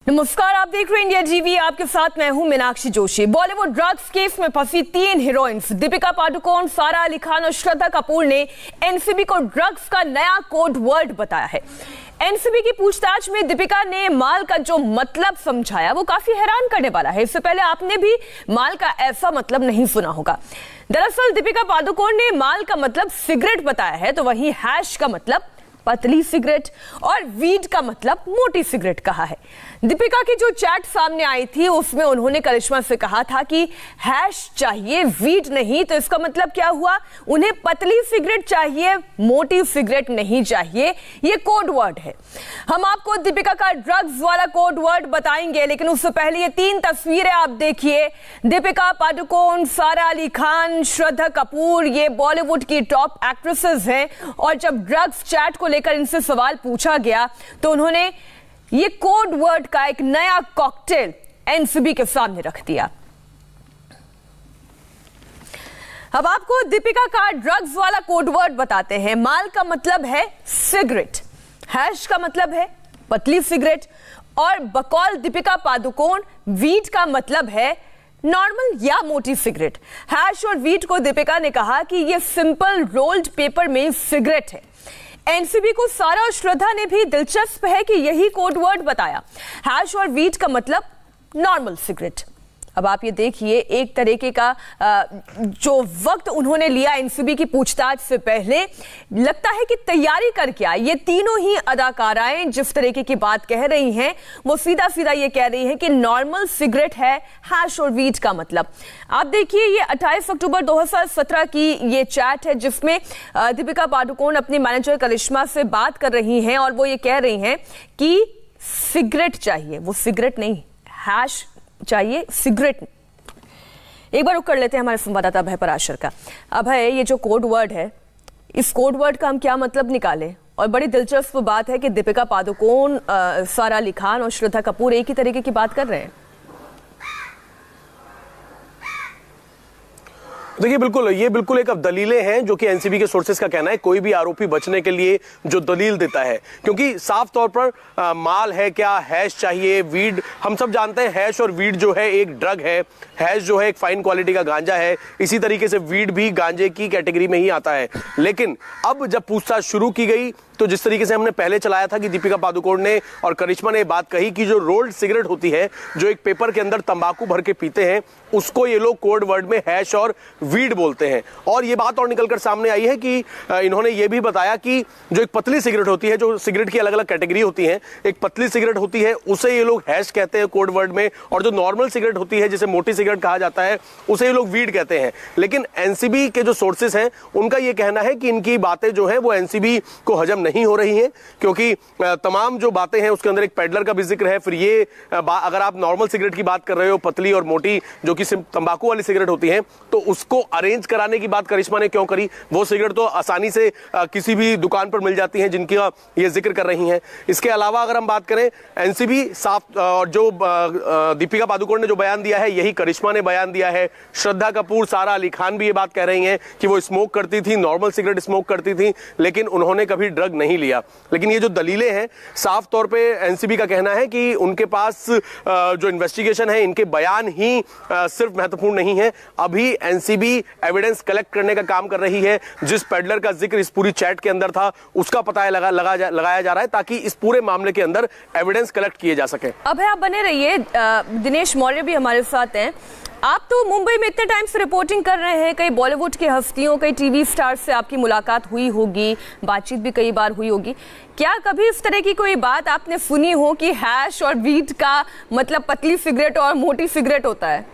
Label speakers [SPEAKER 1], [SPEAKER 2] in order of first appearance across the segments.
[SPEAKER 1] नमस्कार, आप देख रहे हैं इंडिया टीवी। आपके साथ मैं हूं मीनाक्षी जोशी। बॉलीवुड ड्रग्स केस में फंसी 3 हीरोइंस दीपिका पादुकोण, सारा अली खान और श्रद्धा कपूर ने एनसीबी को ड्रग्स का नया कोड वर्ड बताया है। एनसीबी की पूछताछ में दीपिका ने माल का जो मतलब समझाया वो काफी हैरान करने वाला है। इससे पहले आपने भी माल का ऐसा मतलब नहीं सुना होगा। दरअसल दीपिका पादुकोण ने माल का मतलब सिगरेट बताया है, तो वहीं हैश का मतलब पतली सिगरेट और वीड का मतलब मोटी सिगरेट कहा है। दीपिका की जो चैट सामने आई थी उसमें उन्होंने करिश्मा से कहा था कि हैश चाहिए, वीड नहीं। तो इसका मतलब क्या हुआ? उन्हें पतली सिगरेट चाहिए, मोटी सिगरेट नहीं चाहिए। ये कोड वर्ड है। हम आपको दीपिका का ड्रग्स वाला कोड वर्ड बताएंगे, लेकिन उससे पहले ये 3 तस्वीरें आप देखिए। दीपिका पादुकोण, सारा अली खान, श्रद्धा कपूर, ये बॉलीवुड की टॉप एक्ट्रेसेस हैं। और जब ड्रग्स चैट को लेकर इनसे सवाल पूछा गया तो उन्होंने ये कोड वर्ड का एक नया कॉकटेल एनसीबी के सामने रख दिया। अब आपको दीपिका का ड्रग्स वाला कोड वर्ड बताते हैं। माल का मतलब है सिगरेट, हैश का मतलब है पतली सिगरेट और बकौल दीपिका पादुकोण वीड का मतलब है नॉर्मल या मोटी सिगरेट। हैश और वीड को दीपिका ने कहा कि यह सिंपल रोल्ड पेपर में सिगरेट है। एनसीबी को सारा और श्रद्धा ने भी दिलचस्प है कि यही कोड वर्ड बताया। हैश और वीट का मतलब नॉर्मल सिगरेट। अब आप ये देखिए, एक तरीके का जो वक्त उन्होंने लिया एनसीबी की पूछताछ से पहले, लगता है कि तैयारी करके आए। ये तीनों ही अदाकाराएं जिस तरीके की बात कह रही हैं वो सीधा सीधा ये कह रही हैं कि नॉर्मल सिगरेट है हैश और वीट का मतलब। आप देखिए, ये 28 अक्टूबर 2017 की ये चैट है जिसमें दीपिका पादुकोण अपनी मैनेजर करिश्मा से बात कर रही हैं और वो ये कह रही हैं कि सिगरेट चाहिए, वो सिगरेट नहीं, हैश चाहिए, सिगरेट। एक बार रुक कर लेते हैं हमारे संवाददाता अभय पराशर का। अभय, ये जो कोड वर्ड है, इस कोड वर्ड का हम क्या मतलब निकालें? और बड़ी दिलचस्प बात है कि दीपिका पादुकोण, सारा अली खान और श्रद्धा कपूर एक ही तरीके की बात कर रहे हैं।
[SPEAKER 2] देखिए, ये बिल्कुल एक अब दलीलें हैं जो कि एनसीबी के सोर्सेस का कहना है। कोई भी आरोपी बचने के लिए जो दलील देता है, क्योंकि साफ तौर पर माल है क्या, हैश चाहिए, वीड। हम सब जानते हैं हैश और वीड जो है एक ड्रग है। हैश जो है एक फाइन क्वालिटी का गांजा है, इसी तरीके से वीड भी गांजे की कैटेगरी में ही आता है। लेकिन अब जब पूछताछ शुरू की गई तो जिस तरीके से हमने पहले चलाया था कि दीपिका पादुकोण ने और करिश्मा ने बात कही कि जो रोल्ड सिगरेट होती है, जो एक पेपर के अंदर तंबाकू भर के पीते हैं, उसको ये लोग कोड वर्ड में हैश और वीड बोलते हैं। और ये बात और निकलकर सामने आई है कि इन्होंने ये भी बताया कि जो एक पतली सिगरेट होती है, जो सिगरेट की अलग अलग कैटेगरी होती है, एक पतली सिगरेट होती है उसे ये लोग हैश कहते हैं कोड वर्ड में, और जो नॉर्मल सिगरेट होती है जिसे मोटी सिगरेट कहा जाता है उसे ये लोग वीड कहते हैं। लेकिन एनसीबी के जो सोर्सेस हैं उनका ये कहना है कि इनकी बातें जो है वो एनसीबी को हजम नहीं हो रही हैं, क्योंकि तमाम जो बातें हैं उसके अंदर एक पेडलर का भी जिक्र है। फिर ये अगर आप नॉर्मल सिगरेट की बात कर रहे हो, पतली और मोटी जो कि तंबाकू वाली सिगरेट होती है, तो उसको अरेंज कराने की बात करिश्मा ने क्यों करी? वो सिगरेट तो आसानी से किसी भी दुकान पर मिल जाती है जिनकी ये जिक्र कर रही हैं। इसके अलावा अगर हम बात करें, एनसीबी साफ, और जो दीपिका पादुकोण ने जो बयान दिया है यही करिश्मा ने बयान दिया है। श्रद्धा कपूर, सारा अली खान भी ये बात कह रही हैं कि वो स्मोक करती थी, नॉर्मल सिगरेट स्मोक करती थी, लेकिन उन्होंने कभी ड्रग नहीं लिया। लेकिन ये जो दलीलें हैं, साफ तौर पे एनसीबी का कहना है कि उनके पास जो इन्वेस्टिगेशन है, इनके बयान ही सिर्फ महत्वपूर्ण नहीं है। अभी एनसीबी एविडेंस कलेक्ट करने का काम कर रही है। जिस पेडलर का जिक्र इस पूरी चैट के अंदर था उसका पता लगाया जा रहा है, ताकि इस पूरे मामले के अंदर एविडेंस कलेक्ट किए जा सके।
[SPEAKER 1] अब आप बने रहिए, दिनेश मौर्य भी हमारे साथ हैं। आप तो मुंबई में इतने टाइम से रिपोर्टिंग कर रहे हैं, कई बॉलीवुड की हस्तियों, कई टीवी स्टार से आपकी मुलाकात हुई होगी, बातचीत भी कई बार हुई होगी। क्या कभी इस तरह की कोई बात आपने सुनी हो कि हैश और वीट का मतलब पतली सिगरेट और मोटी सिगरेट होता है?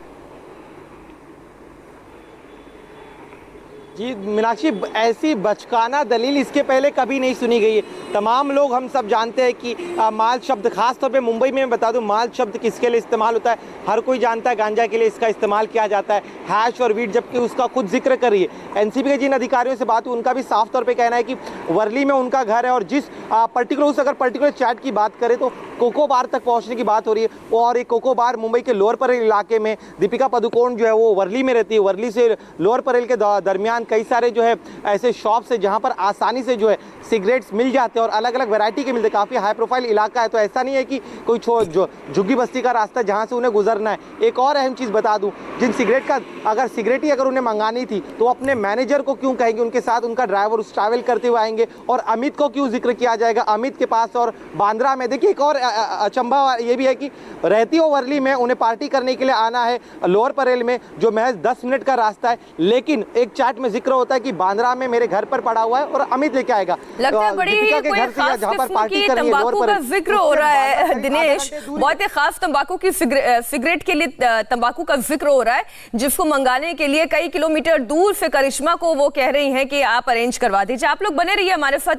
[SPEAKER 3] जी मीनाक्षी, ऐसी बचकाना दलील इसके पहले कभी नहीं सुनी गई है। तमाम लोग हम सब जानते हैं कि माल शब्द, खास तौर पे मुंबई में मैं बता दूं, माल शब्द किसके लिए इस्तेमाल होता है, हर कोई जानता है गांजा के लिए इसका इस्तेमाल किया जाता है। हैश और वीट जबकि उसका खुद जिक्र कर रही है। एनसीबी के जिन अधिकारियों से बात हुई उनका भी साफ तौर पर कहना है कि वर्ली में उनका घर है और जिस पर्टिकुलर चैट की बात करें तो कोको बार तक पहुंचने की बात हो रही है। और एक कोको बार मुंबई के लोअर परेल इलाके में, दीपिका पादुकोण जो है वो वर्ली में रहती है, वर्ली से लोअर परेल के दरमियान कई सारे जो है ऐसे शॉप्स है जहां पर आसानी से जो है सिगरेट्स मिल जाते हैं और अलग अलग वैरायटी के मिलते हैं। काफ़ी हाई प्रोफाइल इलाका है, तो ऐसा नहीं है कि कोई जो झुग्गी बस्ती का रास्ता जहां से उन्हें गुजरना है। एक और अहम चीज़ बता दूं, जिन सिगरेट का अगर सिगरेट ही अगर उन्हें मंगानी थी तो अपने मैनेजर को क्यों कहेंगे, उनके साथ उनका ड्राइवर उस ट्रैवल करते हुए आएंगे। और अमित को क्यों जिक्र किया जाएगा, अमित के पास और बांद्रा में। देखिए एक और अचंभा ये भी है कि रहती हो वर्ली में, उन्हें पार्टी करने के लिए आना है लोअर परेल में, जो महज 10 मिनट का रास्ता है, लेकिन एक चैट में जिक्र होता है कि बांद्रा में मेरे घर पर पड़ा हुआ है और अमित लेके आएगा।
[SPEAKER 1] लगता है बड़ी ही कोई खास किस्म की तंबाकू का जिक्र हो रहा है दिनेश, बहुत ही खास तंबाकू की सिगरेट के लिए तंबाकू का जिक्र हो रहा है, जिसको मंगाने के लिए कई किलोमीटर दूर से करिश्मा को वो कह रही हैं कि आप अरेंज करवा दीजिए। आप लोग बने रहिए हमारे साथ।